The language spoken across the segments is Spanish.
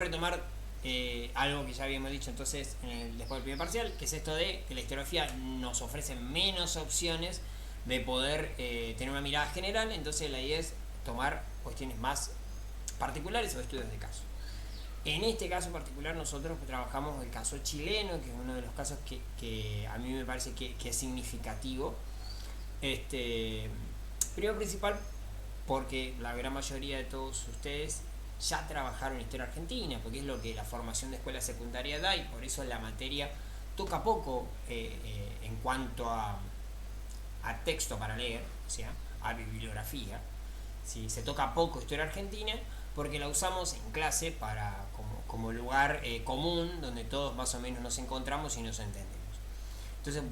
retomar algo que ya habíamos dicho entonces después del primer parcial, que es esto de que la historiografía nos ofrece menos opciones de poder tener una mirada general. Entonces la idea es tomar cuestiones más particulares o estudios de caso. En este caso particular nosotros trabajamos el caso chileno, que es uno de los casos que a mí me parece que es significativo. Primero principal, porque la gran mayoría de todos ustedes ya trabajaron historia argentina, porque es lo que la formación de escuela secundaria da, y por eso la materia toca poco en cuanto a texto para leer, o sea, a bibliografía. ¿Sí? Se toca poco historia argentina porque la usamos en clase como lugar común donde todos más o menos nos encontramos y nos entendemos. Entonces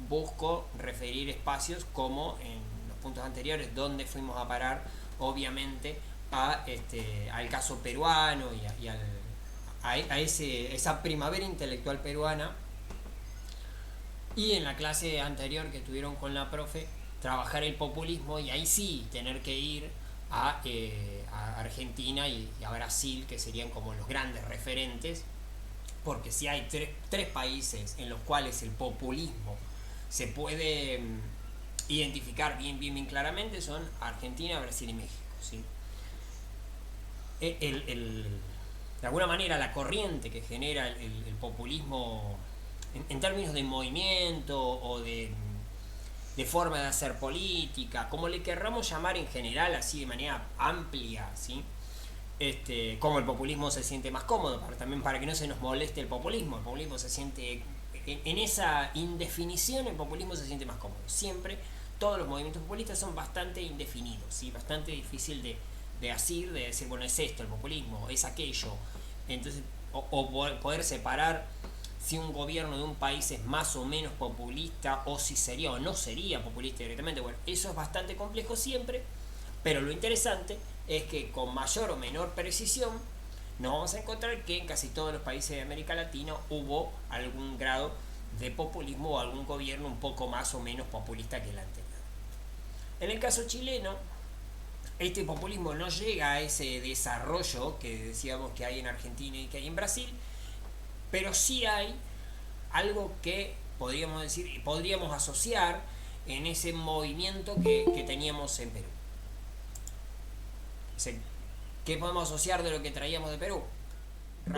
busco referir espacios como en los puntos anteriores donde fuimos a parar, obviamente, al caso peruano y a esa primavera intelectual peruana. Y en la clase anterior que tuvieron con la profe, trabajar el populismo, y ahí sí tener que ir a Argentina y a Brasil, que serían como los grandes referentes, porque si hay tres países en los cuales el populismo se puede identificar bien claramente, son Argentina, Brasil y México. ¿Sí? De alguna manera la corriente que genera el populismo en términos de movimiento o de forma de hacer política, como le querramos llamar en general, así de manera amplia, ¿sí? Como el populismo se siente más cómodo, también para que no se nos moleste el populismo se siente, en esa indefinición el populismo se siente más cómodo. Siempre todos los movimientos populistas son bastante indefinidos, ¿sí? Bastante difícil de decir, bueno, es esto el populismo, es aquello. Entonces, o poder separar si un gobierno de un país es más o menos populista, o si sería o no sería populista directamente. Bueno, eso es bastante complejo siempre, pero lo interesante es que con mayor o menor precisión nos vamos a encontrar que en casi todos los países de América Latina hubo algún grado de populismo o algún gobierno un poco más o menos populista que el anterior. En el caso chileno, este populismo no llega a ese desarrollo que decíamos que hay en Argentina y que hay en Brasil, pero sí hay algo que podríamos asociar en ese movimiento que teníamos en Perú. ¿Qué podemos asociar de lo que traíamos de Perú?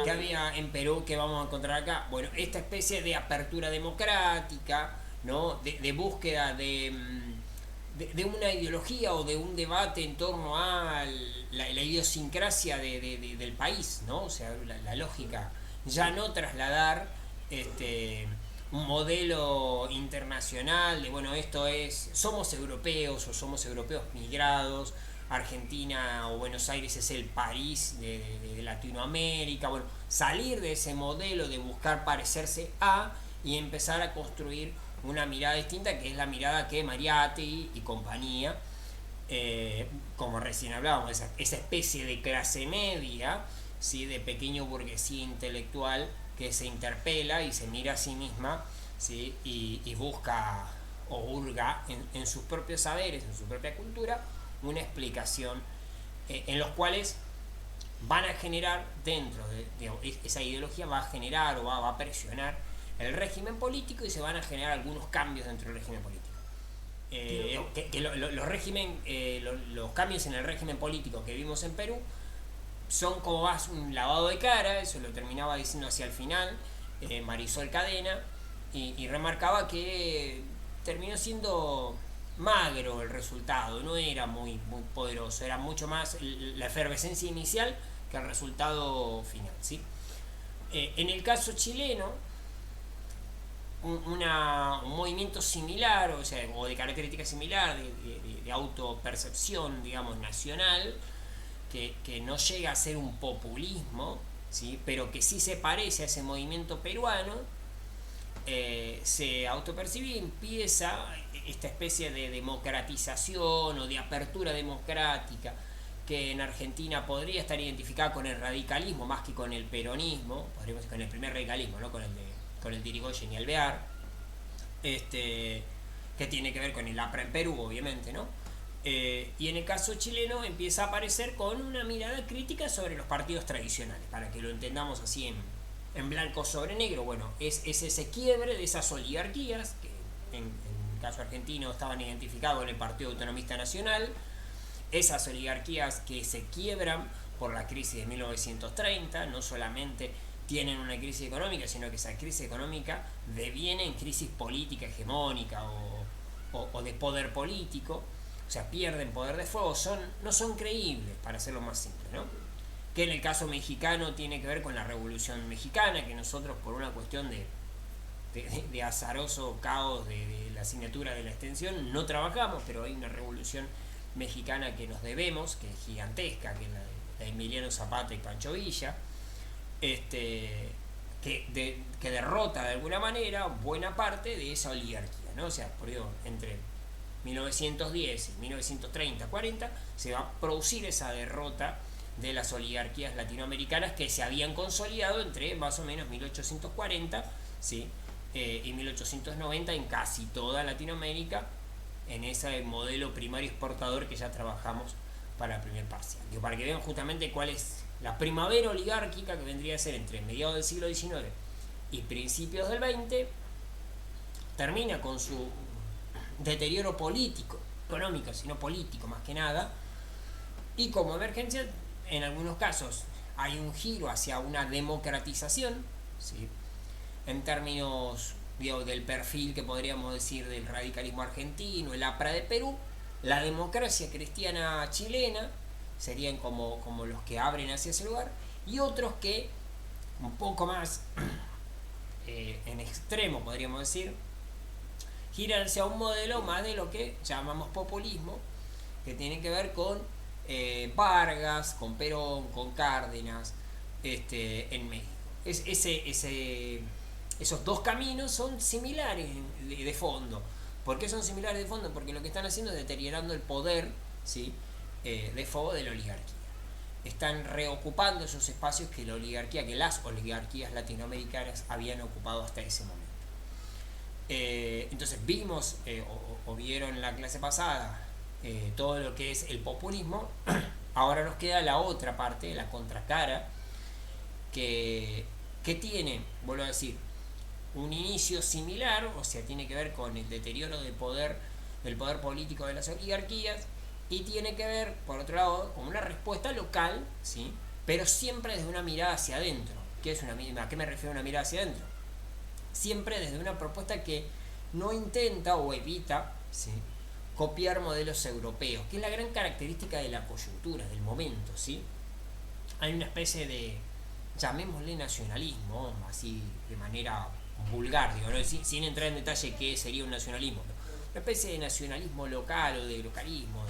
¿Qué había en Perú que vamos a encontrar acá? Bueno, esta especie de apertura democrática, ¿no? de búsqueda de una ideología o de un debate en torno a la idiosincrasia del país, ¿no? O sea, la lógica, ya no trasladar un modelo internacional de, bueno, somos europeos o somos europeos migrados, Argentina o Buenos Aires es el París de Latinoamérica. Bueno, salir de ese modelo de buscar parecerse a y empezar a construir una mirada distinta, que es la mirada que Mariátegui y compañía, como recién hablábamos, esa especie de clase media, ¿sí? De pequeño burguesía intelectual que se interpela y se mira a sí misma, ¿sí? y busca o hurga en sus propios saberes, en su propia cultura, una explicación en los cuales van a generar dentro de esa ideología, va a generar o va a presionar el régimen político, y se van a generar algunos cambios dentro del régimen político. Los cambios en el régimen político que vimos en Perú son como más un lavado de cara. Eso lo terminaba diciendo hacia el final Marisol Cadena, y remarcaba que terminó siendo magro el resultado, no era muy poderoso, era mucho más la efervescencia inicial que el resultado final, ¿sí? En el caso chileno, un movimiento similar, o de característica similar, de autopercepción, digamos, nacional, que no llega a ser un populismo, ¿sí? Pero que sí se parece a ese movimiento peruano, se autopercibe y empieza esta especie de democratización o de apertura democrática, que en Argentina podría estar identificada con el radicalismo más que con el peronismo, podríamos decir con el primer radicalismo, ¿no? con el de Irigoyen y Alvear, que tiene que ver con el APRA en Perú, obviamente, ¿no? Y en el caso chileno empieza a aparecer con una mirada crítica sobre los partidos tradicionales, para que lo entendamos así en blanco sobre negro. Bueno, es ese quiebre de esas oligarquías, que en el caso argentino estaban identificados en el Partido Autonomista Nacional, esas oligarquías que se quiebran por la crisis de 1930, no solamente tienen una crisis económica, sino que esa crisis económica deviene en crisis política hegemónica o de poder político, o sea, pierden poder de fuego, no son creíbles, para hacerlo más simple, ¿no? Que en el caso mexicano tiene que ver con la Revolución Mexicana, que nosotros por una cuestión de azaroso caos de la asignatura de la extensión no trabajamos, pero hay una revolución mexicana que nos debemos, que es gigantesca, que es la de Emiliano Zapata y Pancho Villa, que derrota de alguna manera buena parte de esa oligarquía, ¿no? O sea, por ejemplo, entre 1910 y 1930-40 se va a producir esa derrota de las oligarquías latinoamericanas que se habían consolidado entre más o menos 1840, ¿sí? Y 1890 en casi toda Latinoamérica, en ese modelo primario exportador que ya trabajamos para el primer parcial. Digo, para que vean justamente cuál es la primavera oligárquica que vendría a ser entre mediados del siglo XIX y principios del XX, termina con su deterioro político, económico, sino político más que nada, y como emergencia, en algunos casos, hay un giro hacia una democratización, ¿sí? En términos, digo, del perfil que podríamos decir del radicalismo argentino, el APRA de Perú, la democracia cristiana chilena, serían como los que abren hacia ese lugar, y otros que, un poco más en extremo podríamos decir, giran hacia un modelo más de lo que llamamos populismo, que tiene que ver con Vargas, con Perón, con Cárdenas, en México. Esos dos caminos son similares de fondo. ¿Por qué son similares de fondo? Porque lo que están haciendo es deteriorando el poder, ¿sí? De fuego de la oligarquía. Están reocupando esos espacios que las oligarquías latinoamericanas habían ocupado hasta ese momento. Entonces vimos o vieron en la clase pasada todo lo que es el populismo. Ahora nos queda la otra parte, la contracara, que tiene, vuelvo a decir, un inicio similar, o sea, tiene que ver con el deterioro del poder político de las oligarquías, y tiene que ver, por otro lado, con una respuesta local, ¿sí? Pero siempre desde una mirada hacia adentro. ¿A qué me refiero a una mirada hacia adentro? Siempre desde una propuesta que no intenta o evita, ¿sí?, copiar modelos europeos, que es la gran característica de la coyuntura, del momento, ¿sí? Hay una especie de, llamémosle nacionalismo, así de manera vulgar, digo, ¿no? Sin entrar en detalle qué sería un nacionalismo, una especie de nacionalismo local o de localismo,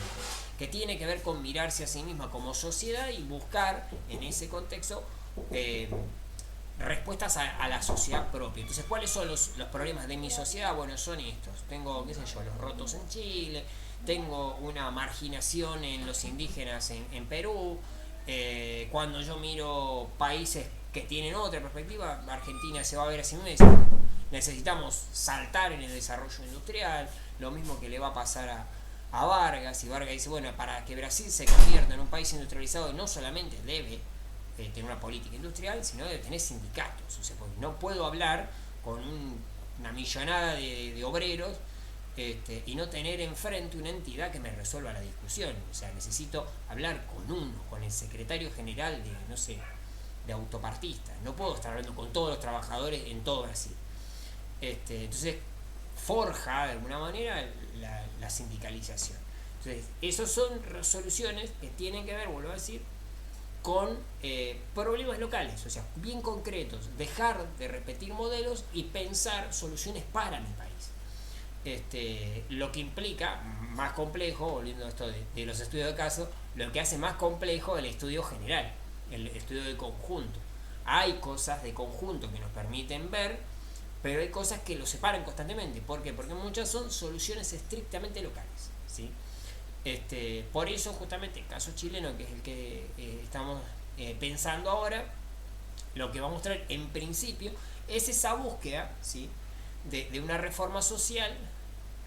que tiene que ver con mirarse a sí misma como sociedad y buscar en ese contexto respuestas a la sociedad propia. Entonces, ¿cuáles son los problemas de mi sociedad? Bueno, son estos. Tengo, qué sé yo, los rotos en Chile, tengo una marginación en los indígenas en Perú. Cuando yo miro países que tienen otra perspectiva, Argentina se va a ver así mismo. Necesitamos saltar en el desarrollo industrial, lo mismo que le va a pasar a Vargas, y Vargas dice, bueno, para que Brasil se convierta en un país industrializado, no solamente debe tener una política industrial, sino debe tener sindicatos. O sea, porque no puedo hablar con una millonada de obreros y no tener enfrente una entidad que me resuelva la discusión. O sea, necesito hablar con el secretario general de autopartistas. No puedo estar hablando con todos los trabajadores en todo Brasil. Entonces forja de alguna manera la sindicalización. Entonces, esas son soluciones que tienen que ver, vuelvo a decir, con problemas locales, o sea, bien concretos, dejar de repetir modelos y pensar soluciones para mi país. Lo que implica más complejo, volviendo a esto de los estudios de caso, lo que hace más complejo el estudio general, el estudio de conjunto. Hay cosas de conjunto que nos permiten ver, pero hay cosas que los separan constantemente. ¿Por qué? Porque muchas son soluciones estrictamente locales, ¿sí? Por eso justamente el caso chileno, que es el que estamos pensando ahora, lo que va a mostrar en principio es esa búsqueda, ¿sí?, de una reforma social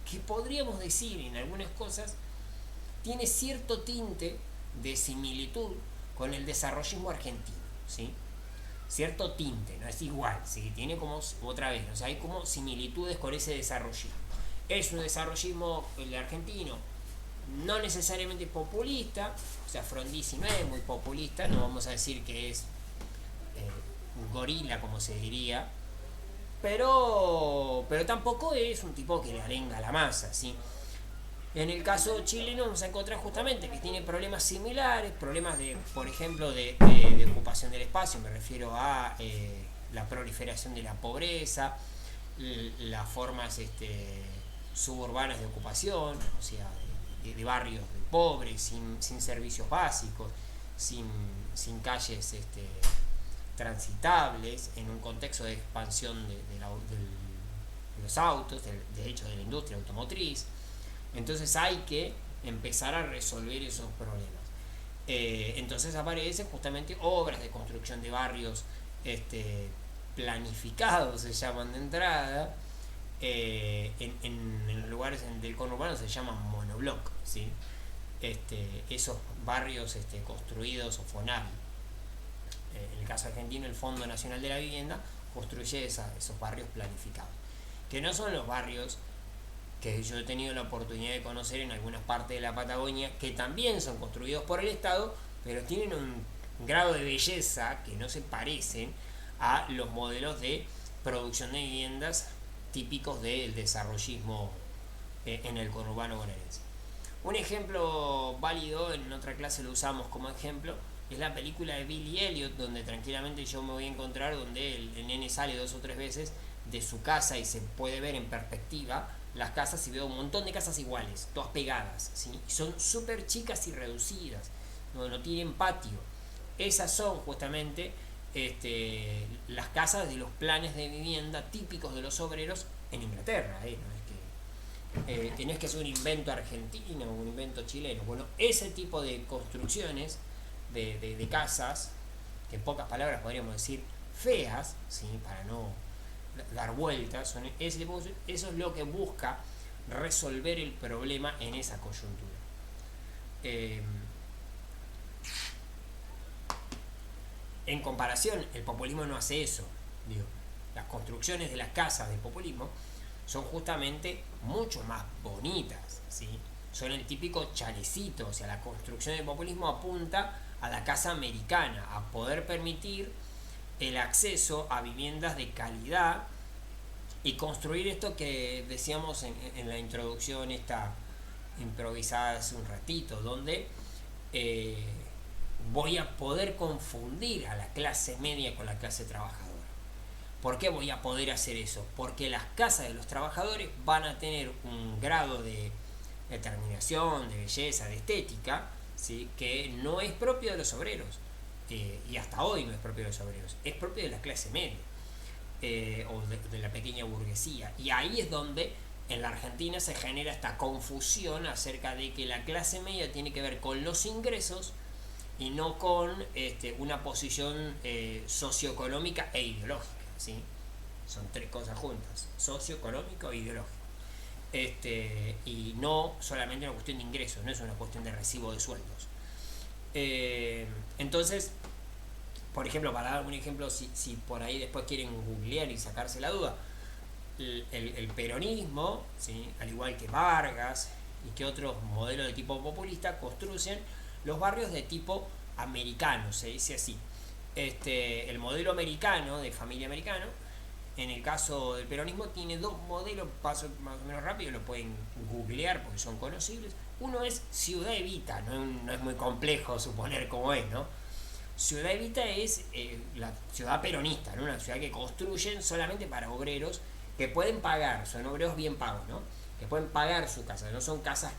que podríamos decir en algunas cosas tiene cierto tinte de similitud con el desarrollismo argentino, ¿sí? Cierto tinte, no es igual, ¿sí? Tiene como, otra vez, o sea, hay como similitudes con ese desarrollismo. Es un desarrollismo, el argentino, no necesariamente populista, o sea, Frondizi no es muy populista, no vamos a decir que es un gorila, como se diría, pero tampoco es un tipo que le arenga la masa, ¿sí? En el caso chileno vamos a encontrar justamente que tiene problemas similares, problemas de, por ejemplo, de ocupación del espacio, me refiero a la proliferación de la pobreza, las formas suburbanas de ocupación, o sea, de barrios de pobres, sin servicios básicos, sin calles transitables, en un contexto de expansión de los autos, de hecho de la industria automotriz. Entonces hay que empezar a resolver esos problemas. Entonces aparecen justamente obras de construcción de barrios planificados, se llaman de entrada. En los lugares del conurbano se llaman monobloc, ¿sí? Esos barrios construidos o FONAVI. En el caso argentino, el Fondo Nacional de la Vivienda construye esos barrios planificados, que no son los barrios que yo he tenido la oportunidad de conocer en algunas partes de la Patagonia, que también son construidos por el Estado, pero tienen un grado de belleza que no se parecen a los modelos de producción de viviendas típicos del desarrollismo en el conurbano bonaerense. Un ejemplo válido, en otra clase lo usamos como ejemplo, es la película de Billy Elliot, donde tranquilamente yo me voy a encontrar, donde el nene sale 2 o 3 veces de su casa y se puede ver en perspectiva las casas, y veo un montón de casas iguales, todas pegadas, ¿sí? Y son súper chicas y reducidas, no tienen patio. Esas son justamente las casas de los planes de vivienda típicos de los obreros en Inglaterra, no es que sea un invento argentino o un invento chileno. Bueno, ese tipo de construcciones de casas, que en pocas palabras podríamos decir feas, ¿sí? Para no dar vueltas, eso es lo que busca resolver el problema en esa coyuntura. En comparación, el populismo no hace eso. Digo, las construcciones de las casas del populismo son justamente mucho más bonitas, ¿sí? Son el típico chalecito, o sea, la construcción del populismo apunta a la casa americana, a poder permitir el acceso a viviendas de calidad y construir esto que decíamos en la introducción esta improvisada hace un ratito, donde voy a poder confundir a la clase media con la clase trabajadora. ¿Por qué voy a poder hacer eso? Porque las casas de los trabajadores van a tener un grado de determinación, de belleza, de estética, ¿sí? Que no es propio de los obreros, y hasta hoy no es propio de los obreros, es propio de la clase media, o de la pequeña burguesía. Y ahí es donde en la Argentina se genera esta confusión acerca de que la clase media tiene que ver con los ingresos y no con una posición socioeconómica e ideológica, ¿sí? Son 3 cosas juntas: socioeconómico e ideológico. Y no solamente una cuestión de ingresos, no es una cuestión de recibo de sueldos. Entonces, por ejemplo, para dar un ejemplo, si por ahí después quieren googlear y sacarse la duda, el peronismo, ¿sí? Al igual que Vargas y que otros modelos de tipo populista, construyen los barrios de tipo americano, se dice así. El modelo americano, de familia americano, en el caso del peronismo tiene 2 modelos, paso más o menos rápido, lo pueden googlear porque son conocibles. Uno es Ciudad Evita, no es muy complejo suponer cómo es, ¿no? Ciudad Evita es la ciudad peronista, ¿no? Una ciudad que construyen solamente para obreros que pueden pagar, son obreros bien pagos, ¿no? Que pueden pagar su casa, no son casas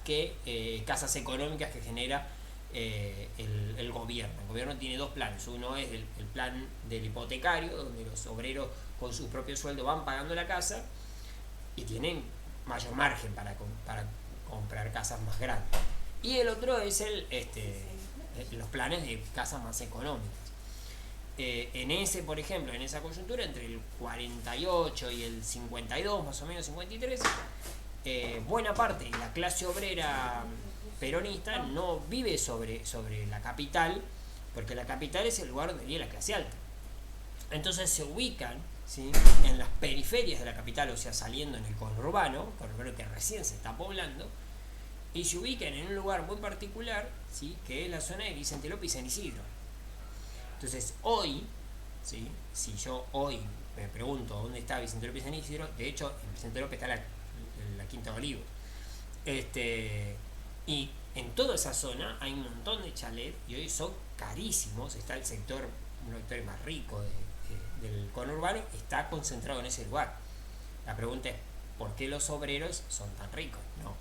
casas económicas que genera el gobierno. El gobierno tiene 2 planes. Uno es el plan del hipotecario, donde los obreros con su propio sueldo van pagando la casa y tienen mayor margen para comprar casas más grandes. Y el otro es los planes de casas más económicas. En ese, por ejemplo, en esa coyuntura, entre el 48 y el 52, más o menos 53, buena parte de la clase obrera peronista no vive sobre la capital, porque la capital es el lugar donde vive la clase alta. Entonces se ubican, ¿sí?, en las periferias de la capital, o sea, saliendo en el conurbano que recién se está poblando, y se ubican en un lugar muy particular, ¿sí?, que es la zona de Vicente López y San Isidro. Entonces hoy, ¿sí?, si yo hoy me pregunto dónde está Vicente López y San Isidro, de hecho en Vicente López está la Quinta de Olivos. Y en toda esa zona hay un montón de chalets y hoy son carísimos. Está el sector, uno de los sectores más ricos del conurbano, está concentrado en ese lugar. La pregunta es, ¿por qué los obreros son tan ricos? No.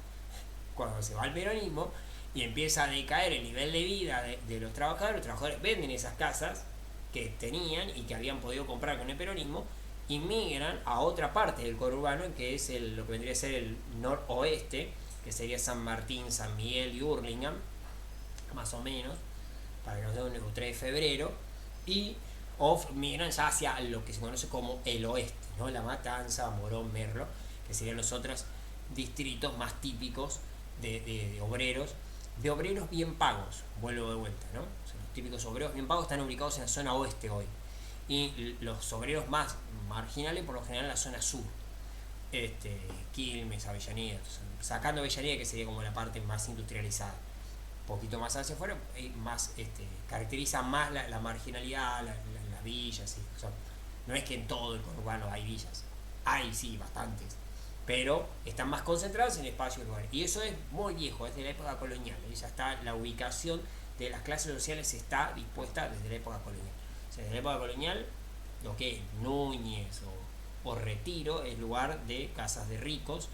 Cuando se va al peronismo y empieza a decaer el nivel de vida de los trabajadores venden esas casas que tenían y que habían podido comprar con el peronismo y migran a otra parte del conurbano, que es lo que vendría a ser el noroeste, que sería San Martín, San Miguel y Hurlingham, más o menos, para que nos den un 3 de febrero, y migran ya hacia lo que se conoce como el oeste, ¿no? La Matanza, Morón, Merlo, que serían los otros distritos más típicos de obreros bien pagos, vuelvo de vuelta, ¿no? O sea, los típicos obreros bien pagos están ubicados en la zona oeste hoy, y los obreros más marginales por lo general en la zona sur, Quilmes, Avellaneda, sacando Avellaneda, que sería como la parte más industrializada, un poquito más hacia afuera, más caracteriza más la marginalidad, las villas, ¿sí? O sea, no es que en todo el conurbano hay villas, hay sí bastantes, pero están más concentrados en espacios lugares, y eso es muy viejo, es de la época colonial, ya está la ubicación de las clases sociales, está dispuesta desde la época colonial. O sea, desde la época colonial, lo que es Núñez o Retiro es lugar de casas de ricos,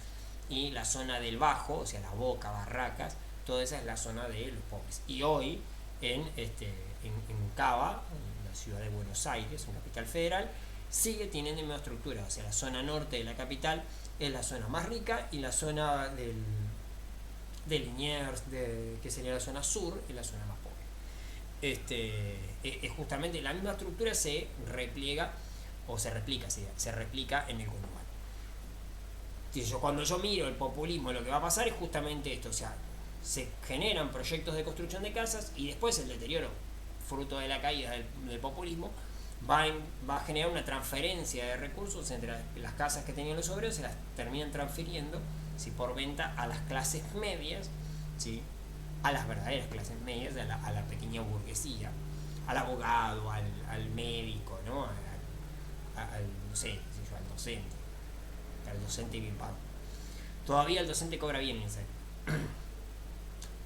y la zona del Bajo, o sea, La Boca, Barracas, toda esa es la zona de los pobres. Y hoy en Cava, en la ciudad de Buenos Aires, una capital federal, sigue teniendo la misma estructura. O sea, la zona norte de la capital es la zona más rica, y la zona de Liniers, que sería la zona sur, es la zona más pobre. Es justamente la misma estructura se replica en el conurbano. Cuando yo miro el populismo, lo que va a pasar es justamente esto, o sea, se generan proyectos de construcción de casas y después el deterioro, fruto de la caída del populismo, va a generar una transferencia de recursos entre las casas que tenían los obreros, se las terminan transfiriendo, ¿sí?, por venta a las clases medias, ¿sí?, a las verdaderas clases medias, a la pequeña burguesía, al abogado, al médico, ¿no?, no sé, al docente. El docente bien pago. Todavía el docente cobra bien, en serio.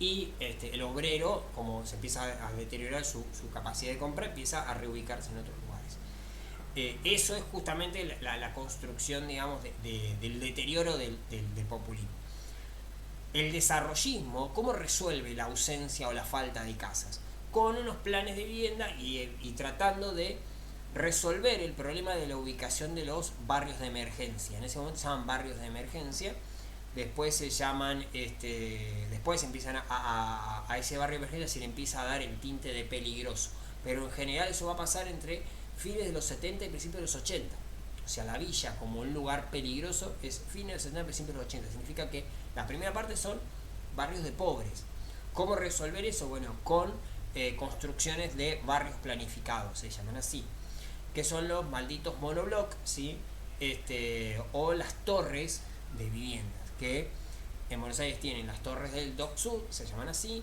Y el obrero, como se empieza a deteriorar su capacidad de compra, empieza a reubicarse en otros lugares. Eso es justamente la construcción, digamos, del deterioro del populismo. El desarrollismo, ¿cómo resuelve la ausencia o la falta de casas? Con unos planes de vivienda y tratando de resolver el problema de la ubicación de los barrios de emergencia. En ese momento se llaman barrios de emergencia, después se llaman, después empiezan a ese barrio de emergencia se le empieza a dar el tinte de peligroso, pero en general eso va a pasar entre fines de los 70 y principios de los 80. O sea, la villa como un lugar peligroso es fines de los 70 y principios de los 80. Significa que la primera parte son barrios de pobres. ¿Cómo resolver eso? Bueno, con construcciones de barrios planificados, se llaman así, que son los malditos monoblocks, ¿sí? O las torres de viviendas, que en Buenos Aires tienen las torres del Dock Sud, se llaman así,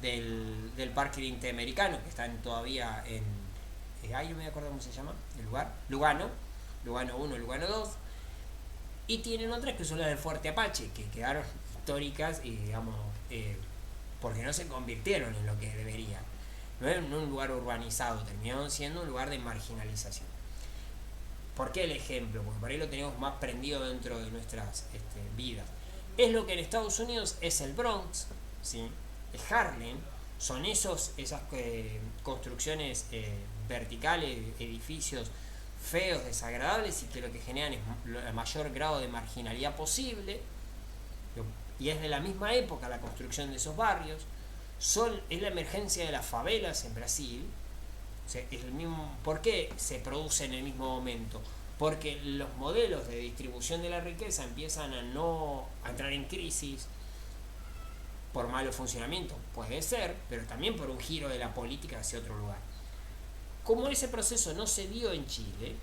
del Parque Interamericano, que están todavía ahí no me acuerdo cómo se llama el lugar, Lugano 1, Lugano 2, y tienen otras que son las del Fuerte Apache, que quedaron históricas y digamos, porque no se convirtieron en lo que deberían. No era un lugar urbanizado, terminaron siendo un lugar de marginalización. ¿Por qué el ejemplo? Porque por ahí lo tenemos más prendido dentro de nuestras vidas. Es lo que en Estados Unidos es el Bronx, ¿sí? El Harlem, son esas construcciones verticales, edificios feos, desagradables, y que lo que generan es el mayor grado de marginalidad posible. Y es de la misma época la construcción de esos barrios. Es la emergencia de las favelas en Brasil. O sea, es el mismo. ¿Por qué se produce en el mismo momento? Porque los modelos de distribución de la riqueza empiezan a entrar en crisis. por malo funcionamiento, puede ser, pero también por un giro de la política hacia otro lugar. Como ese proceso no se dio en Chile,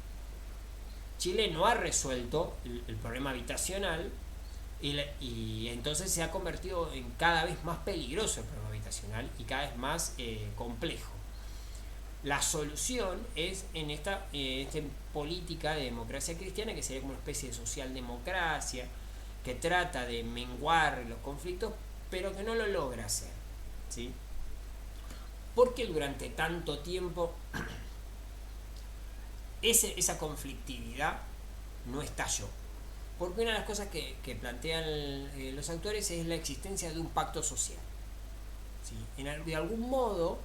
Chile no ha resuelto el problema habitacional y entonces se ha convertido en cada vez más peligroso el problema habitacional y cada vez más complejo. La solución es en esta política de democracia cristiana, que sería como una especie de socialdemocracia, que trata de menguar los conflictos, pero que no lo logra hacer, ¿sí? Porque durante tanto tiempo esa conflictividad no estalló. Porque una de las cosas que plantean los autores es la existencia de un pacto social, ¿sí? De algún modo,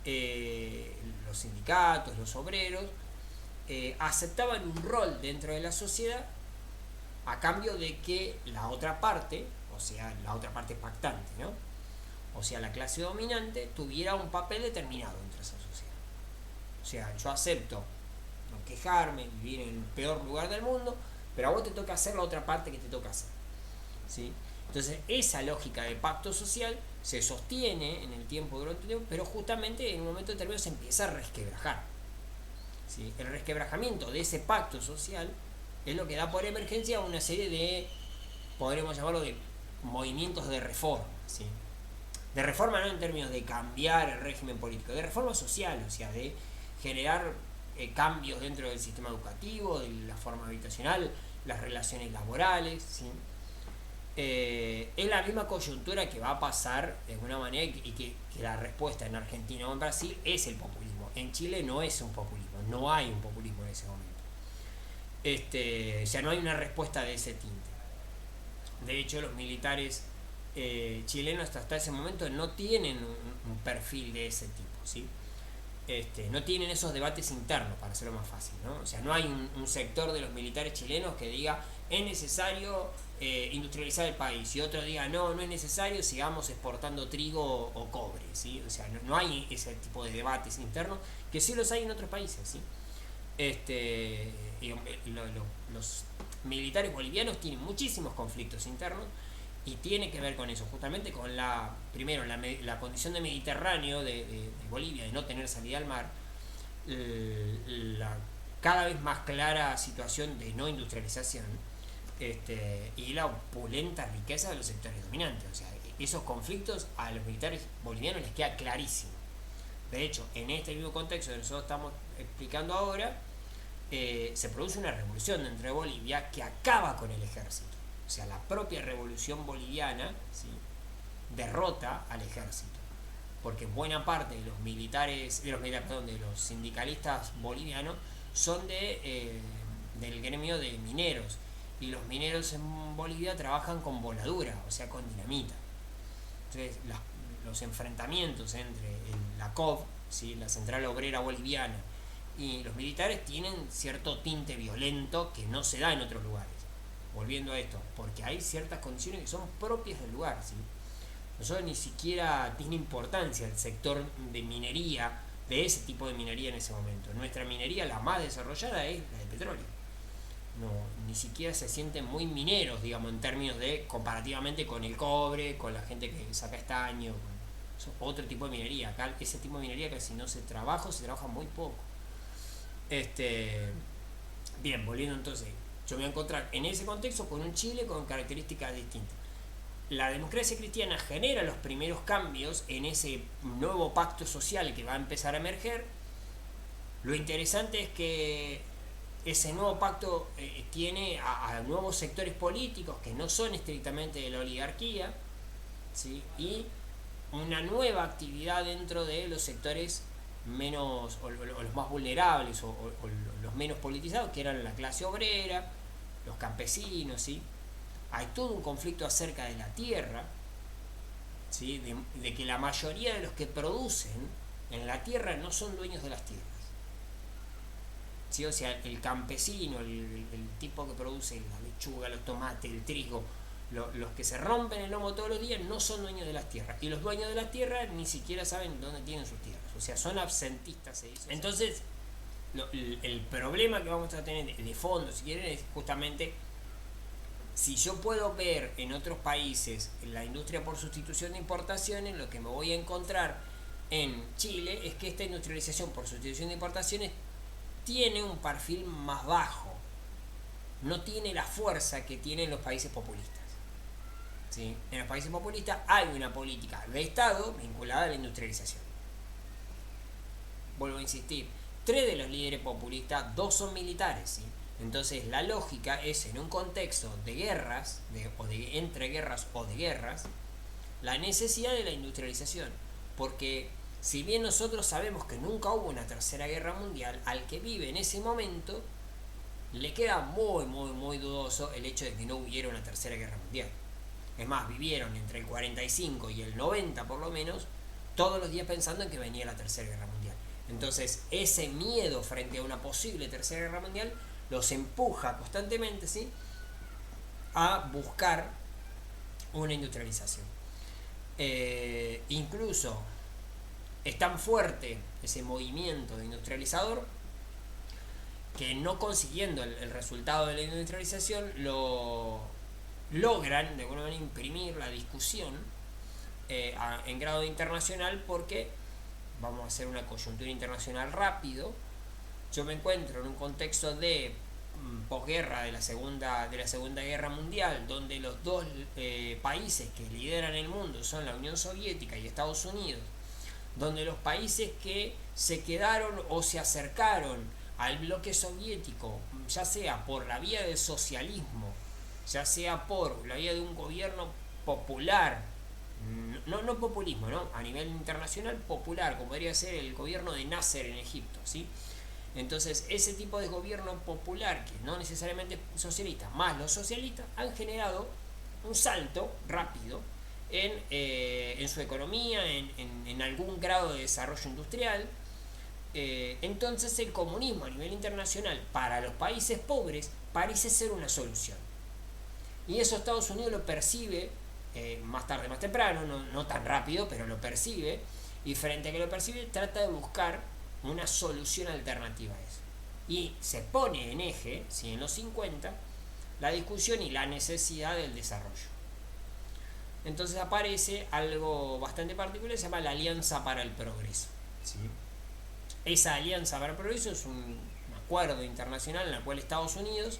los sindicatos, los obreros, aceptaban un rol dentro de la sociedad a cambio de que la otra parte, o sea, la otra parte pactante, ¿no? O sea, la clase dominante tuviera un papel determinado dentro de esa sociedad. O sea, yo acepto no quejarme, vivir en el peor lugar del mundo, pero a vos te toca hacer la otra parte que te toca hacer, ¿sí? Entonces, esa lógica de pacto social se sostiene en el tiempo, durante el tiempo, pero justamente en un momento determinado se empieza a resquebrajar, ¿sí? El resquebrajamiento de ese pacto social es lo que da por emergencia una serie de, podríamos llamarlo, de movimientos de reforma, ¿sí? De reforma no en términos de cambiar el régimen político, de reforma social, o sea, de generar cambios dentro del sistema educativo, de la forma habitacional, las relaciones laborales, ¿sí? Es la misma coyuntura que va a pasar de alguna manera y que la respuesta en Argentina o en Brasil es el populismo. En Chile no es un populismo, no hay un populismo en ese momento. O sea, no hay una respuesta de ese tinte. De hecho, los militares chilenos hasta ese momento no tienen un perfil de ese tipo, ¿sí? No tienen esos debates internos, para hacerlo más fácil, ¿no? O sea, no hay un sector de los militares chilenos que diga es necesario industrializar el país y otro diga no es necesario, sigamos exportando trigo o cobre, ¿sí? O sea, no hay ese tipo de debates internos, que sí los hay en otros países, ¿sí? Los militares bolivianos tienen muchísimos conflictos internos y tiene que ver con eso, justamente con primero la condición de Mediterráneo de Bolivia, de no tener salida al mar, la cada vez más clara situación de no industrialización, y la opulenta riqueza de los sectores dominantes. O sea, esos conflictos a los militares bolivianos les queda clarísimo. De hecho, en este mismo contexto que nosotros estamos explicando ahora, se produce una revolución dentro de Bolivia que acaba con el ejército. O sea, la propia revolución boliviana, ¿sí?, derrota al ejército. Porque buena parte de los sindicalistas bolivianos son del gremio de mineros. Y los mineros en Bolivia trabajan con voladura, o sea, con dinamita. Entonces, los enfrentamientos entre la COB, ¿sí?, la Central Obrera Boliviana, y los militares tienen cierto tinte violento que no se da en otros lugares. Volviendo a esto, porque hay ciertas condiciones que son propias del lugar, ¿sí? Nosotros ni siquiera tiene importancia el sector de minería, de ese tipo de minería en ese momento. Nuestra minería, la más desarrollada, es la de petróleo. No, ni siquiera se sienten muy mineros, digamos, en términos de comparativamente con el cobre, con la gente que saca estaño, otro tipo de minería. Acá ese tipo de minería casi no se trabaja muy poco. Bien, volviendo entonces, yo me voy a encontrar en ese contexto con un Chile con características distintas. La democracia cristiana genera los primeros cambios en ese nuevo pacto social que va a empezar a emerger. Lo interesante es que ese nuevo pacto tiene a nuevos sectores políticos que no son estrictamente de la oligarquía, ¿sí?, y una nueva actividad dentro de los sectores menos o los más vulnerables o los menos politizados, que eran la clase obrera, los campesinos, ¿sí? Hay todo un conflicto acerca de la tierra, ¿sí?, de que la mayoría de los que producen en la tierra no son dueños de las tierras, ¿sí? O sea, el campesino, el tipo que produce la lechuga, los tomates, el trigo, los que se rompen el lomo todos los días no son dueños de las tierras, y los dueños de las tierras ni siquiera saben dónde tienen sus tierras, o sea, son absentistas, se dice. Entonces, el problema que vamos a tener de fondo, si quieren, es justamente Si yo puedo ver en otros países la industria por sustitución de importaciones, lo que me voy a encontrar en Chile es que esta industrialización por sustitución de importaciones tiene un perfil más bajo, no tiene la fuerza que tienen los países populistas. ¿Sí? En los países populistas hay una política de Estado vinculada a la industrialización. Vuelvo a insistir, 3 de los líderes populistas, 2 son militares, ¿sí? Entonces la lógica es, en un contexto de guerras, entre guerras o de guerras, la necesidad de la industrialización. Porque si bien nosotros sabemos que nunca hubo una tercera guerra mundial, al que vive en ese momento le queda muy dudoso el hecho de que no hubiera una tercera guerra mundial. Es más, vivieron entre el 45 y el 90 por lo menos, todos los días pensando en que venía la tercera guerra mundial. Entonces ese miedo frente a una posible tercera guerra mundial los empuja constantemente, ¿sí?, a buscar una industrialización. Incluso es tan fuerte ese movimiento de industrializador que, no consiguiendo el resultado de la industrialización, lo logran de alguna manera imprimir la discusión en grado internacional, porque vamos a hacer una coyuntura internacional rápido. Yo me encuentro en un contexto de posguerra de la segunda guerra mundial, donde los dos países que lideran el mundo son la Unión Soviética y Estados Unidos, donde los países que se quedaron o se acercaron al bloque soviético, ya sea por la vía del socialismo, ya sea por la vía de un gobierno popular, no populismo, ¿no?, a nivel internacional popular, como podría ser el gobierno de Nasser en Egipto, ¿sí? Entonces ese tipo de gobierno popular, que no necesariamente socialista, más los socialistas, han generado un salto rápido en su economía, en algún grado de desarrollo industrial. Entonces el comunismo a nivel internacional para los países pobres parece ser una solución. Y eso Estados Unidos lo percibe más tarde, más temprano, no tan rápido, pero lo percibe, y frente a que lo percibe trata de buscar una solución alternativa a eso. Y se pone en eje, ¿sí?, en los 50, la discusión y la necesidad del desarrollo. Entonces aparece algo bastante particular, se llama la Alianza para el Progreso, ¿sí? Esa Alianza para el Progreso es un acuerdo internacional en el cual Estados Unidos,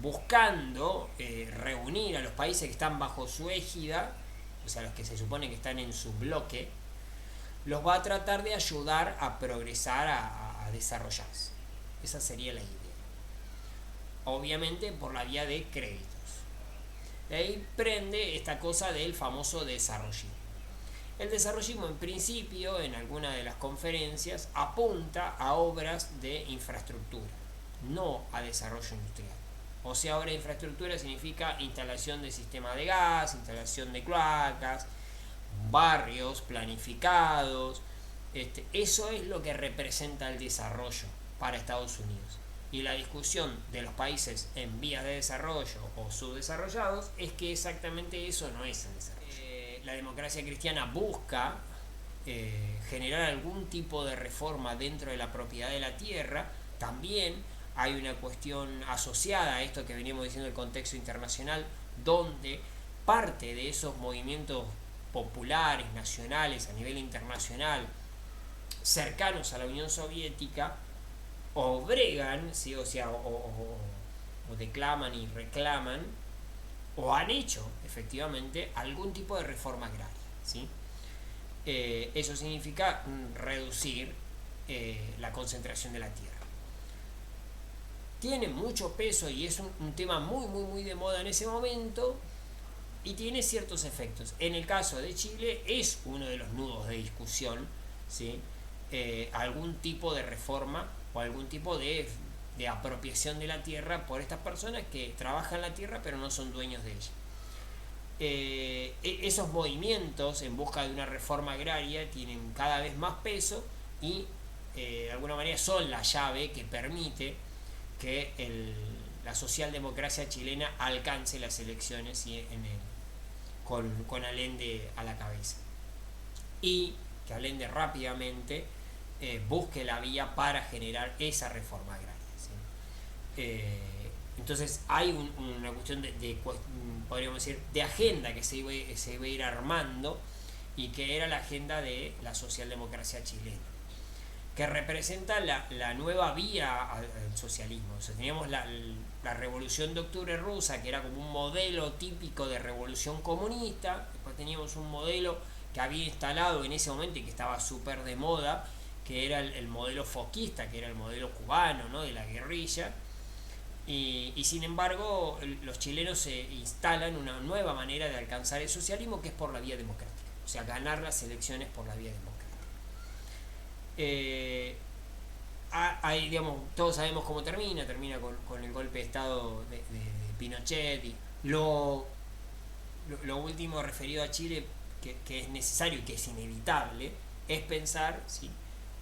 buscando reunir a los países que están bajo su égida, o sea, los que se supone que están en su bloque, los va a tratar de ayudar a progresar, a desarrollarse. Esa sería la idea. Obviamente por la vía de créditos. De ahí prende esta cosa del famoso desarrollismo. El desarrollismo, en principio, en alguna de las conferencias, apunta a obras de infraestructura, no a desarrollo industrial. O sea, obra de infraestructura significa instalación de sistema de gas, instalación de cloacas, barrios planificados. Eso es lo que representa el desarrollo para Estados Unidos. Y la discusión de los países en vías de desarrollo o subdesarrollados es que exactamente eso no es el desarrollo. La democracia cristiana busca generar algún tipo de reforma dentro de la propiedad de la tierra. También hay una cuestión asociada a esto que veníamos diciendo del contexto internacional, donde parte de esos movimientos populares, nacionales, a nivel internacional, cercanos a la Unión Soviética, o bregan, ¿sí?, o sea, o declaman y reclaman, o han hecho efectivamente algún tipo de reforma agraria, ¿sí? Eso significa reducir la concentración de la tierra. Tiene mucho peso y es un tema muy de moda en ese momento, y tiene ciertos efectos. En el caso de Chile es uno de los nudos de discusión, ¿sí?, algún tipo de reforma o algún tipo de apropiación de la tierra por estas personas que trabajan la tierra pero no son dueños de ella. Esos movimientos en busca de una reforma agraria tienen cada vez más peso y de alguna manera son la llave que permite que la socialdemocracia chilena alcance las elecciones, ¿sí?, con Allende a la cabeza, y que Allende rápidamente busque la vía para generar esa reforma agraria, ¿sí? Entonces hay una cuestión podríamos decir, de agenda que se iba a ir armando, y que era la agenda de la socialdemocracia chilena, que representa la nueva vía al socialismo. O sea, teníamos la revolución de octubre rusa, que era como un modelo típico de revolución comunista. Después teníamos un modelo que había instalado en ese momento y que estaba súper de moda, que era el modelo foquista, que era el modelo cubano, ¿no?, de la guerrilla. Y sin embargo, los chilenos se instalan una nueva manera de alcanzar el socialismo, que es por la vía democrática. O sea, ganar las elecciones por la vía democrática. Digamos, todos sabemos cómo termina con el golpe de Estado de Pinochet. Y lo último referido a Chile, que es necesario y que es inevitable, es pensar, ¿sí?,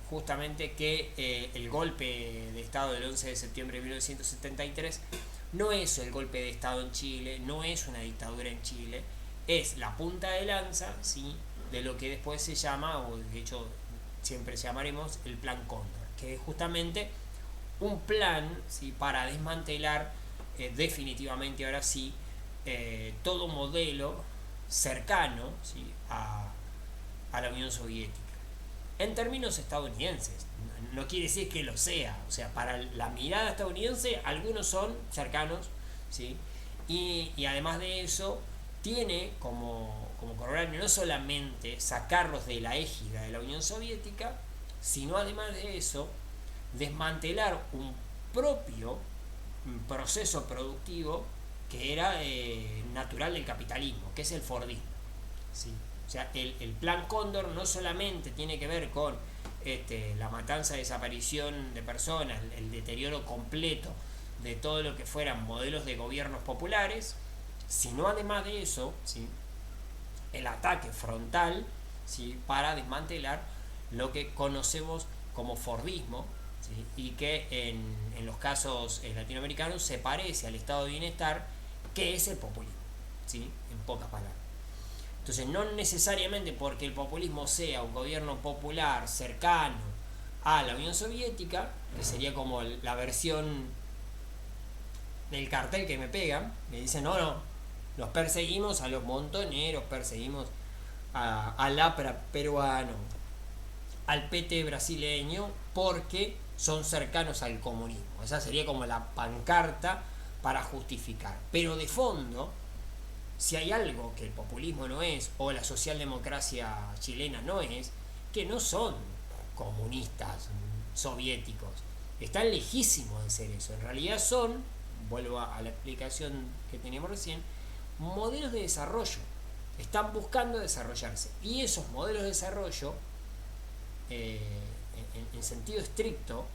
justamente que el golpe de Estado del 11 de septiembre de 1973 no es el golpe de Estado en Chile, no es una dictadura en Chile, es la punta de lanza, ¿sí?, de lo que después se llama, o de hecho siempre llamaremos, el Plan Cóndor, que es justamente un plan, ¿sí?, para desmantelar definitivamente, ahora sí, todo modelo cercano, ¿sí?, a la Unión Soviética. En términos estadounidenses, no quiere decir que lo sea, o sea, para la mirada estadounidense algunos son cercanos, ¿sí?, y además de eso tiene como corolario no solamente sacarlos de la égida de la Unión Soviética, sino además de eso desmantelar un propio proceso productivo que era natural del capitalismo, que es el Fordismo, ¿sí? O sea, el Plan Cóndor no solamente tiene que ver con la matanza, desaparición de personas, el deterioro completo de todo lo que fueran modelos de gobiernos populares, sino además de eso, ¿sí?, el ataque frontal, ¿sí?, para desmantelar lo que conocemos como Fordismo, ¿sí?, y que en los casos latinoamericanos se parece al estado de bienestar, que es el populismo, ¿sí?, en pocas palabras. Entonces, no necesariamente porque el populismo sea un gobierno popular cercano a la Unión Soviética, que sería como la versión del cartel que me pegan, me dicen, no, los perseguimos a los montoneros, perseguimos al APRA peruano, al PT brasileño, porque son cercanos al comunismo. Esa sería como la pancarta para justificar. Pero de fondo, si hay algo que el populismo no es, o la socialdemocracia chilena no es, que no son comunistas soviéticos. Están lejísimos de ser eso. En realidad son, vuelvo a la explicación que teníamos recién, modelos de desarrollo. Están buscando desarrollarse. Y esos modelos de desarrollo, en sentido estricto,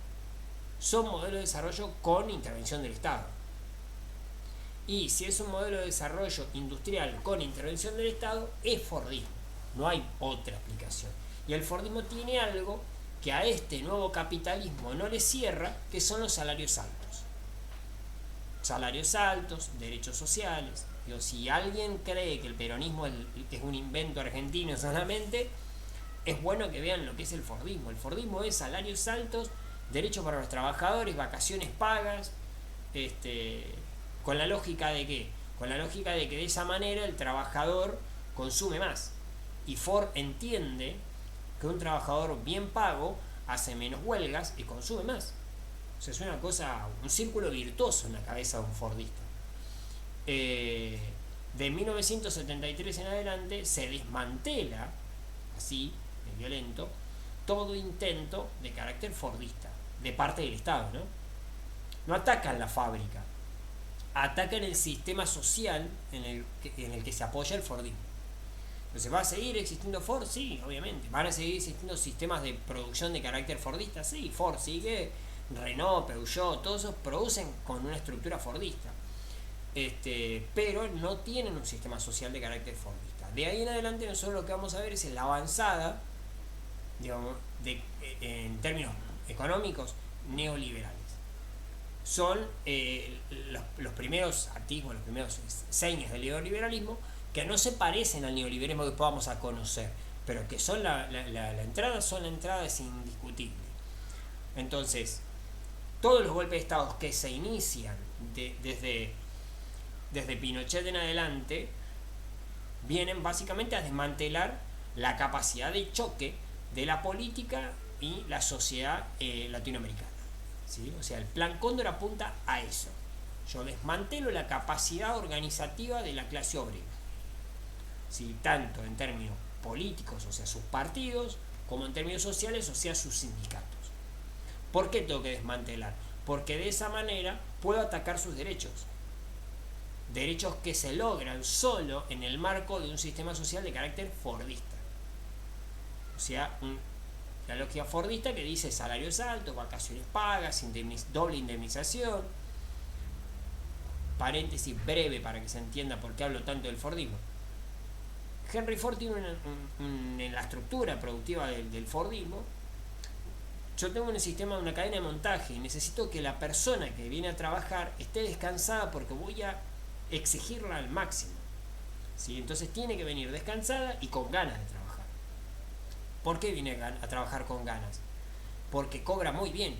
son modelos de desarrollo con intervención del Estado. Y si es un modelo de desarrollo industrial con intervención del Estado, es Fordismo. No hay otra explicación. Y el Fordismo tiene algo que a este nuevo capitalismo no le cierra, que son los salarios altos. Salarios altos, derechos sociales. Digo, si alguien cree que el peronismo es un invento argentino solamente, es bueno que vean lo que es el Fordismo. El Fordismo es salarios altos, derechos para los trabajadores, vacaciones pagas, con la lógica de ¿qué? Con la lógica de que de esa manera el trabajador consume más. Y Ford entiende que un trabajador bien pago hace menos huelgas y consume más. O sea, es una cosa, un círculo virtuoso en la cabeza de un fordista. De 1973 en adelante se desmantela, así, de violento, todo intento de carácter fordista, de parte del Estado, ¿no? No atacan la fábrica, atacan el sistema social en el que se apoya el Fordismo. Entonces, ¿va a seguir existiendo Ford? Sí, obviamente. ¿Van a seguir existiendo sistemas de producción de carácter fordista? Sí, Ford sigue, Renault, Peugeot, todos esos producen con una estructura fordista. Pero no tienen un sistema social de carácter fordista. De ahí en adelante nosotros lo que vamos a ver es la avanzada, digamos, en términos económicos, neoliberales. Son los primeros atisbos, los primeros señas del neoliberalismo, que no se parecen al neoliberalismo que podamos a conocer, pero que son la entrada es indiscutible. Entonces, todos los golpes de Estado que se inician desde Pinochet en adelante vienen básicamente a desmantelar la capacidad de choque de la política y la sociedad latinoamericana, ¿sí? O sea, el Plan Cóndor apunta a eso. Yo desmantelo la capacidad organizativa de la clase obrera, ¿sí? Tanto en términos políticos, o sea, sus partidos, como en términos sociales, o sea, sus sindicatos. ¿Por qué tengo que desmantelar? Porque de esa manera puedo atacar sus derechos. Derechos que se logran solo en el marco de un sistema social de carácter fordista. O sea, la lógica fordista que dice salarios altos, vacaciones pagas, doble indemnización. Paréntesis breve para que se entienda por qué hablo tanto del fordismo. Henry Ford tiene en la estructura productiva del fordismo. Yo tengo un sistema, una cadena de montaje, y necesito que la persona que viene a trabajar esté descansada porque voy a exigirla al máximo, ¿sí? Entonces tiene que venir descansada y con ganas de trabajar. ¿Por qué viene a trabajar con ganas? Porque cobra muy bien,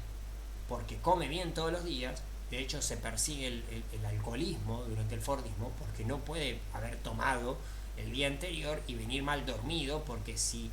porque come bien todos los días. De hecho, se persigue el alcoholismo durante el fordismo porque no puede haber tomado el día anterior y venir mal dormido, porque si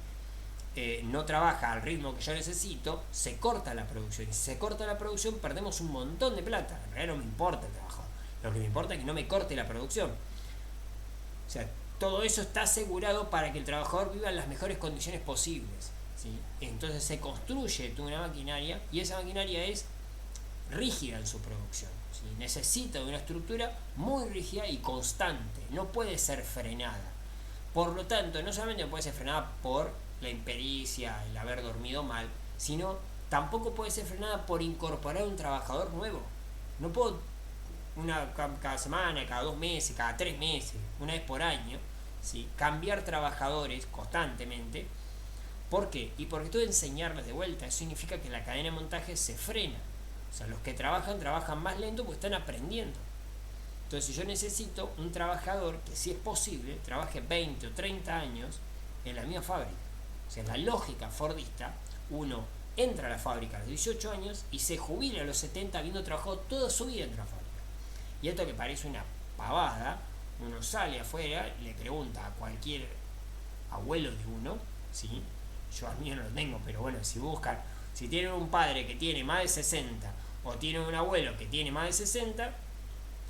no trabaja al ritmo que yo necesito, se corta la producción. Y si se corta la producción, perdemos un montón de plata. En realidad no me importa el trabajo. Lo que me importa es que no me corte la producción. O sea, todo eso está asegurado para que el trabajador viva en las mejores condiciones posibles, ¿sí? Entonces se construye toda una maquinaria, y esa maquinaria es rígida en su producción, ¿sí? Necesita de una estructura muy rígida y constante. No puede ser frenada. Por lo tanto, no solamente puede ser frenada por la impericia, el haber dormido mal, sino tampoco puede ser frenada por incorporar un trabajador nuevo. No puedo cada semana, cada 2 meses, cada 3 meses, una vez por año, ¿sí? Cambiar trabajadores constantemente. ¿Por qué? Y porque tengo que enseñarles de vuelta. Eso significa que la cadena de montaje se frena. O sea, los que trabajan más lento porque están aprendiendo. Entonces, yo necesito un trabajador que, si es posible, trabaje 20 o 30 años en la misma fábrica. O sea, en la lógica fordista, uno entra a la fábrica a los 18 años y se jubila a los 70 habiendo trabajado toda su vida en la fábrica. Y esto, que parece una pavada, uno sale afuera y le pregunta a cualquier abuelo de uno, ¿sí? Yo al mío no lo tengo, pero bueno, si tienen un padre que tiene más de 60 o tienen un abuelo que tiene más de 60,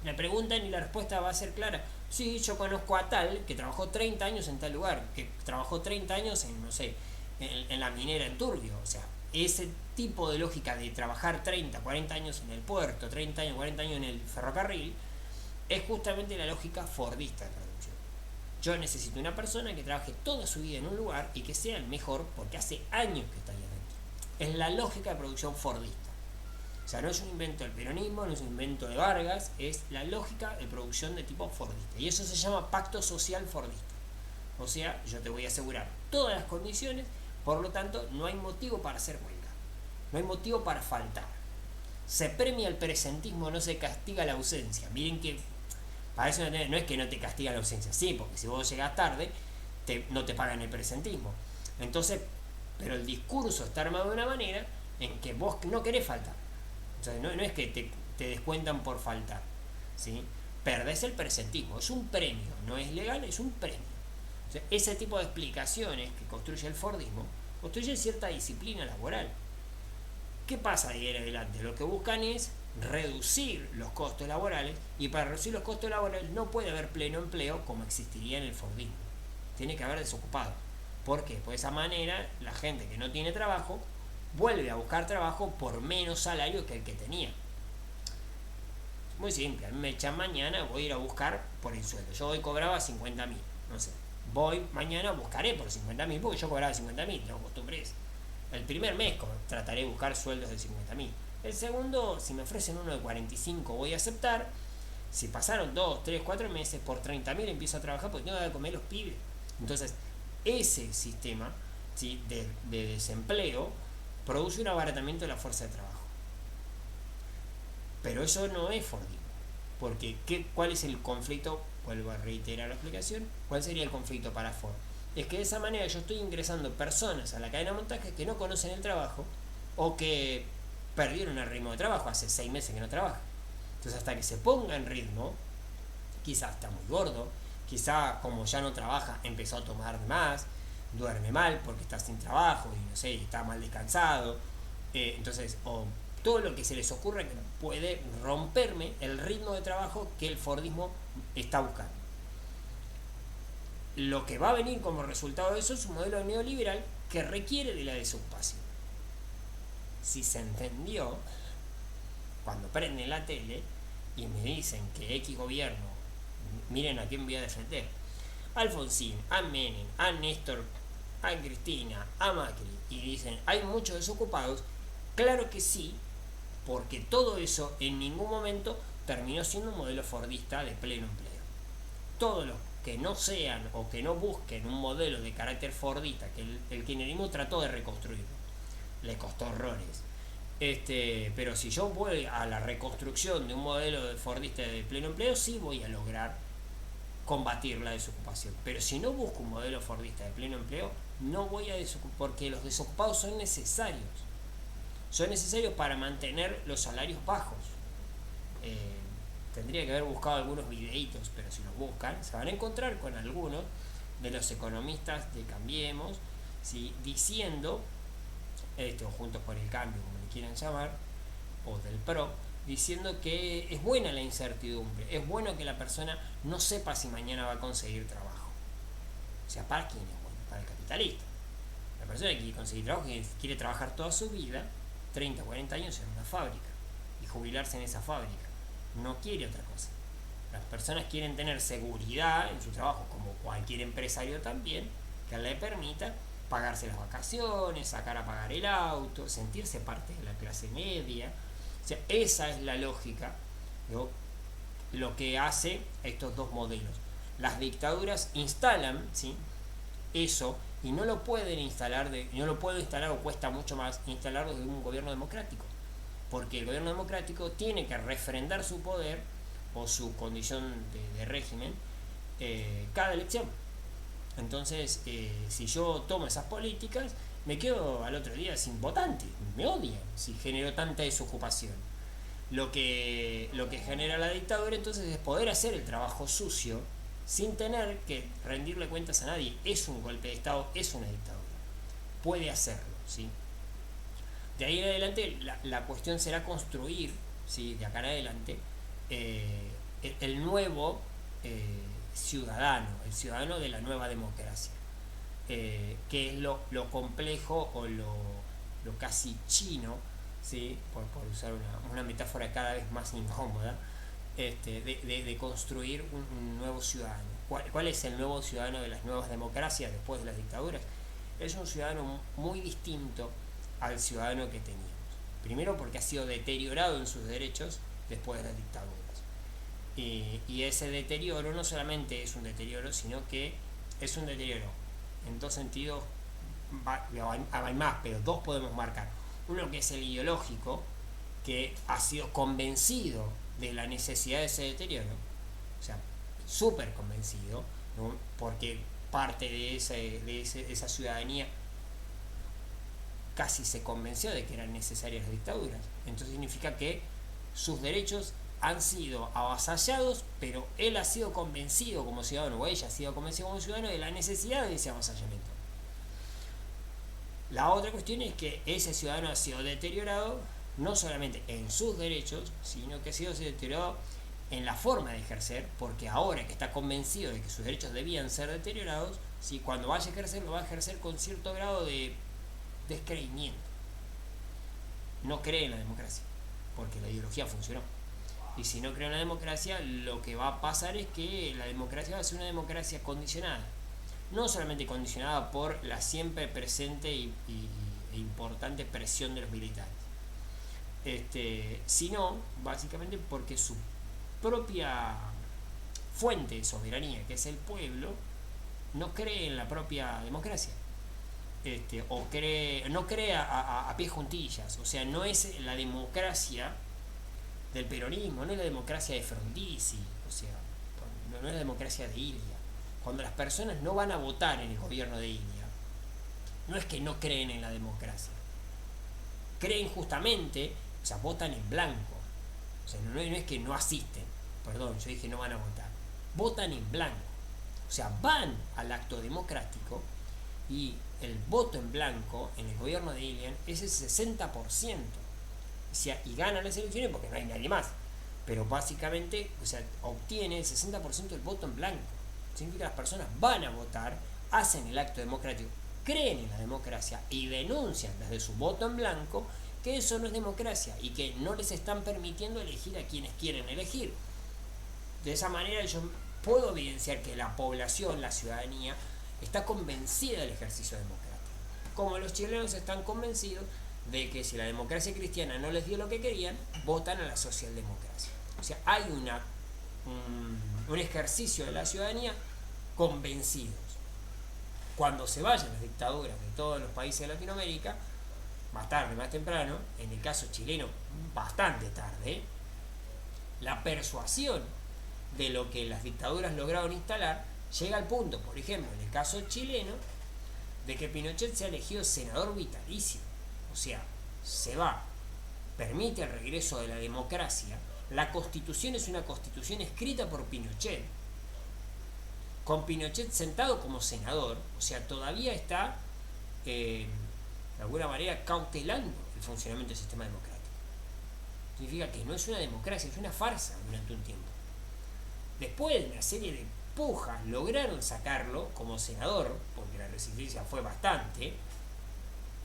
le preguntan y la respuesta va a ser clara. Sí, yo conozco a tal que trabajó 30 años en tal lugar, que trabajó 30 años en, no sé, en la minera en Turbio. O sea, ese tipo de lógica de trabajar 30, 40 años en el puerto, 30 años, 40 años en el ferrocarril, es justamente la lógica fordista de producción. Yo necesito una persona que trabaje toda su vida en un lugar y que sea el mejor porque hace años que está ahí adentro. Es la lógica de producción fordista. O sea, no es un invento del peronismo, no es un invento de Vargas, es la lógica de producción de tipo fordista. Y eso se llama pacto social fordista. O sea, yo te voy a asegurar todas las condiciones, por lo tanto, no hay motivo para hacer huelga. No hay motivo para faltar. Se premia el presentismo, no se castiga la ausencia. Miren que para eso no es que no te castiga la ausencia, sí, porque si vos llegás tarde, no te pagan el presentismo. Entonces, pero el discurso está armado de una manera en que vos no querés faltar. O sea, no es que te descuentan por faltar, ¿sí? Perdés el presentismo, es un premio, no es legal, es un premio. O sea, ese tipo de explicaciones que construye el fordismo construyen cierta disciplina laboral. ¿Qué pasa de ahí en adelante? Lo que buscan es reducir los costos laborales, y para reducir los costos laborales no puede haber pleno empleo como existiría en el fordismo. Tiene que haber desocupado. ¿Por qué? Pues de esa manera la gente que no tiene trabajo vuelve a buscar trabajo por menos salario que el que tenía. Muy simple, a mí me echan mañana, voy a ir a buscar por el sueldo. Yo hoy cobraba 50.000, no sé. Mañana buscaré por 50.000 porque yo cobraba 50.000, tengo costumbres. El primer mes trataré de buscar sueldos de 50.000. El segundo, si me ofrecen uno de 45, voy a aceptar. Si pasaron 2, 3, 4 meses, por 30.000 empiezo a trabajar porque tengo que comer los pibes. Entonces, ese sistema, ¿sí?, de desempleo produce un abaratamiento de la fuerza de trabajo. Pero eso no es fordismo. Porque, ¿cuál es el conflicto? Vuelvo a reiterar la explicación. ¿Cuál sería el conflicto para Ford? Es que de esa manera yo estoy ingresando personas a la cadena de montaje que no conocen el trabajo, o que perdieron el ritmo de trabajo, hace 6 meses que no trabaja. Entonces hasta que se ponga en ritmo, quizás está muy gordo, quizá como ya no trabaja empezó a tomar más, duerme mal porque está sin trabajo y no sé, está mal descansado, entonces o todo lo que se les ocurra que puede romperme el ritmo de trabajo que el Fordismo está buscando. Lo que va a venir como resultado de eso es un modelo neoliberal que requiere de la desocupación. Si se entendió, cuando prenden la tele y me dicen que X gobierno, miren a quién voy a defender, a Alfonsín, a Menem, a Néstor, a Cristina, a Macri, y dicen hay muchos desocupados, claro que sí, porque todo eso en ningún momento terminó siendo un modelo fordista de pleno empleo. Todos los que no sean o que no busquen un modelo de carácter fordista, que el kirchnerismo trató de reconstruirlo, le costó horrores. Pero si yo voy a la reconstrucción de un modelo de fordista de pleno empleo, sí voy a lograr combatir la desocupación. Pero si no busco un modelo fordista de pleno empleo, no voy a desocupar, porque los desocupados son necesarios. Son necesarios para mantener los salarios bajos. Tendría que haber buscado algunos videitos, pero si los buscan, se van a encontrar con algunos de los economistas de Cambiemos, ¿sí? Diciendo, o Juntos por el Cambio, como le quieran llamar, o del PRO, diciendo que es buena la incertidumbre, es bueno que la persona no sepa si mañana va a conseguir trabajo. O sea, ¿para quién es bueno? Para el capitalista. La persona que quiere conseguir trabajo, que quiere trabajar toda su vida, 30, 40 años en una fábrica, y jubilarse en esa fábrica. No quiere otra cosa. Las personas quieren tener seguridad en su trabajo, como cualquier empresario también, que le permita pagarse las vacaciones, sacar a pagar el auto, sentirse parte de la clase media. O sea, esa es la lógica, ¿no? Lo que hace estos dos modelos. Las dictaduras instalan, ¿sí?, eso, y no lo pueden instalar, no lo puede instalar, o cuesta mucho más instalarlo desde un gobierno democrático, porque el gobierno democrático tiene que refrendar su poder o su condición de régimen cada elección. Entonces, si yo tomo esas políticas, me quedo al otro día sin votantes, me odian si genero tanta desocupación. Lo que genera la dictadura entonces es poder hacer el trabajo sucio sin tener que rendirle cuentas a nadie. Es un golpe de Estado, es una dictadura. Puede hacerlo, ¿sí? De ahí en adelante la cuestión será construir, ¿sí?, de acá en adelante, el nuevo ciudadano, el ciudadano de la nueva democracia, que es lo complejo o lo casi chino, ¿sí?, por usar una metáfora cada vez más incómoda, de construir un nuevo ciudadano. ¿Cuál es el nuevo ciudadano de las nuevas democracias después de las dictaduras? Es un ciudadano muy distinto al ciudadano que teníamos. Primero porque ha sido deteriorado en sus derechos después de las dictaduras. Y ese deterioro no solamente es un deterioro, sino que es un deterioro en dos sentidos. Hay más, pero dos podemos marcar. Uno que es el ideológico, que ha sido convencido de la necesidad de ese deterioro, o sea, súper convencido, ¿no?, porque parte de esa ciudadanía casi se convenció de que eran necesarias las dictaduras. Entonces significa que sus derechos han sido avasallados, pero él ha sido convencido como ciudadano, o ella ha sido convencida como ciudadano de la necesidad de ese avasallamiento. La otra cuestión es que ese ciudadano ha sido deteriorado no solamente en sus derechos, sino que ha sido deteriorado en la forma de ejercer, porque ahora que está convencido de que sus derechos debían ser deteriorados, ¿sí?, cuando vaya a ejercer, lo va a ejercer con cierto grado de descreimiento. No cree en la democracia, porque la ideología funcionó. Y si no cree en la democracia, lo que va a pasar es que la democracia va a ser una democracia condicionada. No solamente condicionada por la siempre presente e importante presión de los militares, sino básicamente porque su propia fuente de soberanía, que es el pueblo, no cree en la propia democracia. No cree a pie juntillas. O sea, no es la democracia del peronismo, no es la democracia de Frondizi, o sea, no es la democracia de Ilia. Cuando las personas no van a votar en el gobierno de Ilia, no es que no creen en la democracia, creen justamente, o sea, votan en blanco. O sea, no es que no asisten, perdón, yo dije no van a votar, votan en blanco. O sea, van al acto democrático y el voto en blanco en el gobierno de Ilian es el 60%. O sea, y ganan las elecciones porque no hay nadie más. Pero básicamente, o sea, obtiene el 60% del voto en blanco. Significa que las personas van a votar, hacen el acto democrático, creen en la democracia y denuncian desde su voto en blanco que eso no es democracia y que no les están permitiendo elegir a quienes quieren elegir. De esa manera yo puedo evidenciar que la población, la ciudadanía, está convencida del ejercicio democrático. Como los chilenos están convencidos de que si la democracia cristiana no les dio lo que querían, votan a la socialdemocracia. O sea, hay un ejercicio de la ciudadanía convencidos. Cuando se vayan las dictaduras de todos los países de Latinoamérica, más tarde, más temprano, en el caso chileno bastante tarde, la persuasión de lo que las dictaduras lograron instalar llega al punto, por ejemplo, en el caso chileno, de que Pinochet se ha elegido senador vitalicio. O sea, se va, permite el regreso de la democracia. La constitución es una constitución escrita por Pinochet, con Pinochet sentado como senador. O sea, todavía está de alguna manera cautelando el funcionamiento del sistema democrático. Significa que no es una democracia, es una farsa durante un tiempo. Después de una serie de pujas lograron sacarlo como senador, porque la resistencia fue bastante,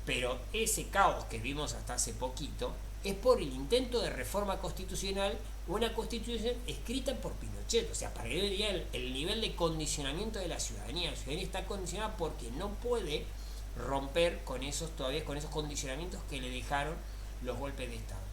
pero ese caos que vimos hasta hace poquito es por el intento de reforma constitucional, una constitución escrita por Pinochet. O sea, para que vería el nivel de condicionamiento de la ciudadanía. La ciudadanía está condicionada porque no puede romper con esos condicionamientos que le dejaron los golpes de Estado.